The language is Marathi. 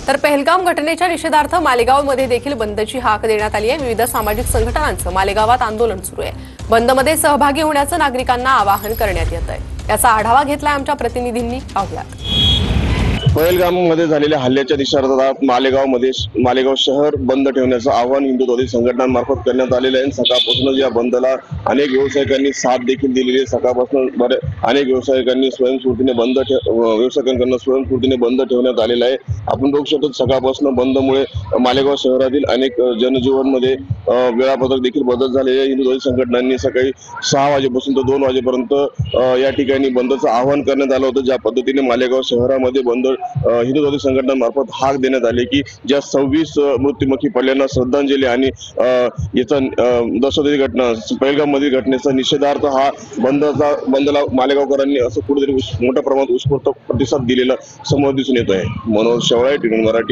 तर पहलगाम घटनेच्या निषेधार्थ मालेगावमध्ये देखील बंदची हाक देण्यात आली आहे। विविध सामाजिक संघटनांचं मालेगावात आंदोलन सुरू आहे। बंदमध्ये सहभागी होण्याचं नागरिकांना आवाहन करण्यात येत आहे। याचा आढावा घेतलाय आमच्या प्रतिनिधींनी। पाहूयात। पहलगाममध्ये झालेल्या हल्ल्याच्या निषेधार्थ मालेगाव शहर बंद ठेवण्याचं आवाहन हिंदुत्ववादी संघटनांमार्फत करण्यात आलेलं आहे। सकाळपासूनच या बंदला अनेक व्यावसायिकांनी साथ देखील दिलेली आहे। सकाळपासून अनेक व्यावसायिकांनी स्वयंस्फूर्तीने बंद ठेवण्यात आलेला आहे। आपण बघू शकतो सकाळपासून बंदमुळे मालेगाव शहरातील अनेक जनजीवनमध्ये वेळापत्रक देखील बदल झालेले आहे। हिंदुत्ववादी संघटनांनी सकाळी 6 वाजेपासून तर 2 वाजेपर्यंत या ठिकाणी बंदचं आवाहन करण्यात आलं होतं। ज्या पद्धतीने मालेगाव शहरामध्ये बंद हिंदुत्ववादी संघटनांमार्फत हाक देण्यात आली की ज्या 26 मृत्युमुखी पडलेल्यांना श्रद्धांजली आणि याचा दहशतवादी घटना पहलगाममधील घटनेचा निषेधार्थ हा बंदला मालेगावकरांनी असं कुठेतरी मोठ्या प्रमाणात उत्स्फूर्त प्रतिसाद दिलेला समोर दिसून येत आहे। मनोज शेवाळे, टीव्ही मराठी।